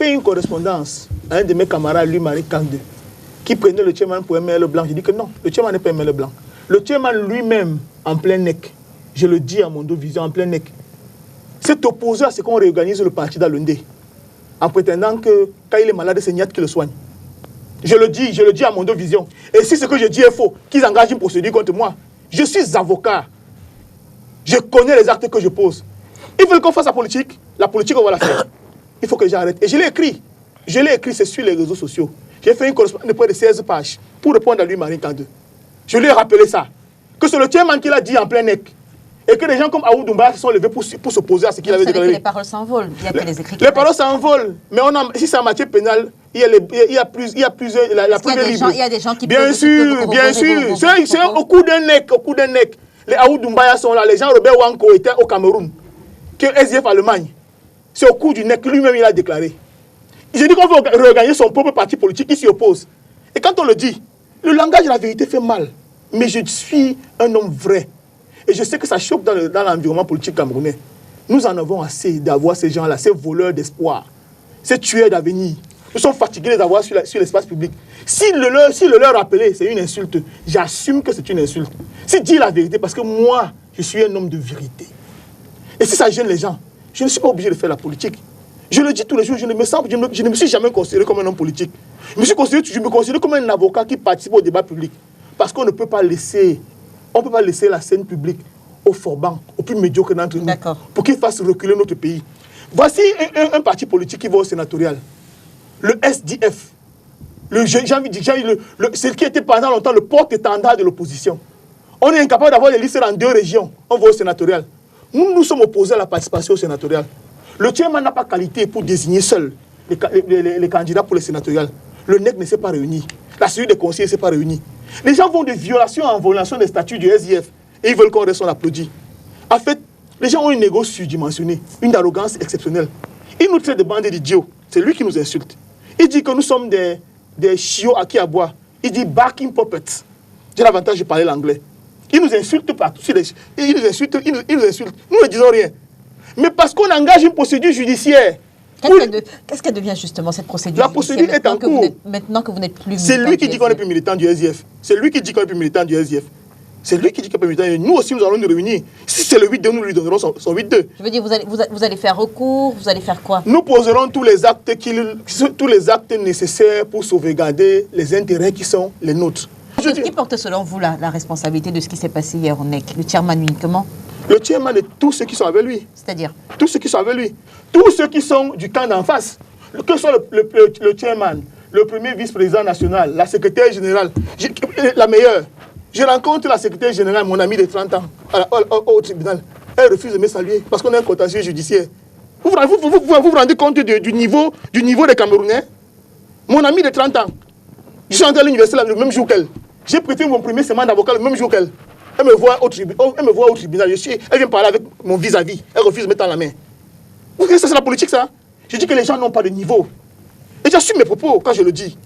fait une correspondance à un de mes camarades, lui, Marie Kande, qui prenait le chairman pour ML Blanc. J'ai dit que non, le chairman n'est pas ML Blanc. Le chairman lui-même, en plein nec, je le dis à Mondo Vision, en plein nec, s'est opposé à ce qu'on réorganise le parti d'Alundé, en prétendant que quand il est malade, c'est Niat qui le soigne. Je le dis à Mondo Vision. Et si ce que je dis est faux, qu'ils engagent une procédure contre moi. Je suis avocat. Je connais les actes que je pose. Ils veulent qu'on fasse la politique, on va la faire. Il faut que j'arrête. Et je l'ai écrit. C'est sur les réseaux sociaux. J'ai fait une correspondance de près de 16 pages pour répondre à lui, Marine Kande. Je lui ai rappelé ça. Que c'est le chairman qui l'a dit en plein nec. Et que des gens comme Aoud Doumbaya se sont levés pour s'opposer à ce qu'il avait déclaré. Les paroles s'envolent. Il y a que les écrits. Les paroles s'envolent. Mais si c'est en matière pénale, il y a plusieurs. Il y a des gens qui bien sûr. C'est au coup d'un nec. Les Aoud Doumbaya sont là. Les gens Robert Wanko étaient au Cameroun. Que SDF Allemagne. C'est au coup du nec. Lui-même, il a déclaré. J'ai dit qu'on veut regagner son propre parti politique qui s'y oppose. Et quand on le dit, le langage de la vérité fait mal. Mais je suis un homme vrai. Et je sais que ça choque dans l'environnement politique camerounais. Nous en avons assez d'avoir ces gens-là, ces voleurs d'espoir, ces tueurs d'avenir. Nous sommes fatigués de les avoir sur l'espace public. Si le leur rappeler, c'est une insulte, j'assume que c'est une insulte. C'est dire la vérité, parce que moi, je suis un homme de vérité. Et si ça gêne les gens, je ne suis pas obligé de faire la politique. Je le dis tous les jours, je ne me suis jamais considéré comme un homme politique. Je me considère comme un avocat qui participe au débat public. Parce qu'on ne peut pas laisser... On ne peut pas laisser la scène publique aux forbans, aux plus médiocres d'entre nous, pour qu'ils fassent reculer notre pays. Voici un parti politique qui va au sénatorial. Le SDF. C'est qui était pendant longtemps le porte-étendard de l'opposition. On est incapable d'avoir des listes dans 2 régions. On va au sénatorial. Nous sommes opposés à la participation au sénatorial. Le chairman n'a pas qualité pour désigner seul les candidats pour le sénatorial. Le NEC ne s'est pas réuni. La cellule des conseillers ne s'est pas réunie. Les gens vont de violation en violation des statuts du SDF et ils veulent qu'on reste, on applaudit. En fait, les gens ont une négo surdimensionnée, une arrogance exceptionnelle. Ils nous traitent de bandits d'idiots. C'est lui qui nous insulte. Il dit que nous sommes des chiots à qui à boire. Il dit backing puppets. J'ai l'avantage de parler l'anglais. Il nous insulte partout. Il nous insulte. Nous ne disons rien. Mais parce qu'on engage une procédure judiciaire. Qu'est-ce qu'elle devient justement cette procédure? La procédure est en cours. Maintenant que vous n'êtes plus militant. C'est lui qui dit qu'on est plus militant du SDF. C'est lui qui dit qu'on est plus militant du SDF. C'est lui qui dit qu'on est plus militant. Nous aussi, nous allons nous réunir. Si c'est le 8-2, nous lui donnerons son 8-2. Je veux dire, vous allez faire recours, vous allez faire quoi? Nous poserons tous les actes nécessaires pour sauvegarder les intérêts qui sont les nôtres. Qui porte selon vous la responsabilité de ce qui s'est passé hier au NEC? Le chairman uniquement? Le chairman et tous ceux qui sont avec lui. C'est-à-dire? Tous ceux qui sont avec lui. Tous ceux qui sont du camp d'en face. Que soit le chairman, le premier vice-président national, la secrétaire générale, la meilleure. Je rencontre la secrétaire générale, mon amie de 30 ans, au tribunal. Elle refuse de me saluer parce qu'on est un contentieux judiciaire. Vous vous rendez compte du niveau des Camerounais? Mon amie de 30 ans. Je suis entré à l'université le même jour qu'elle. J'ai prêté mon premier serment d'avocat le même jour qu'elle. Elle me voit au tribunal. Elle vient parler avec mon vis-à-vis. Elle refuse de mettre dans la main. Vous savez, ça c'est la politique, ça. Je dis que les gens n'ont pas de niveau. Et j'assume mes propos quand je le dis.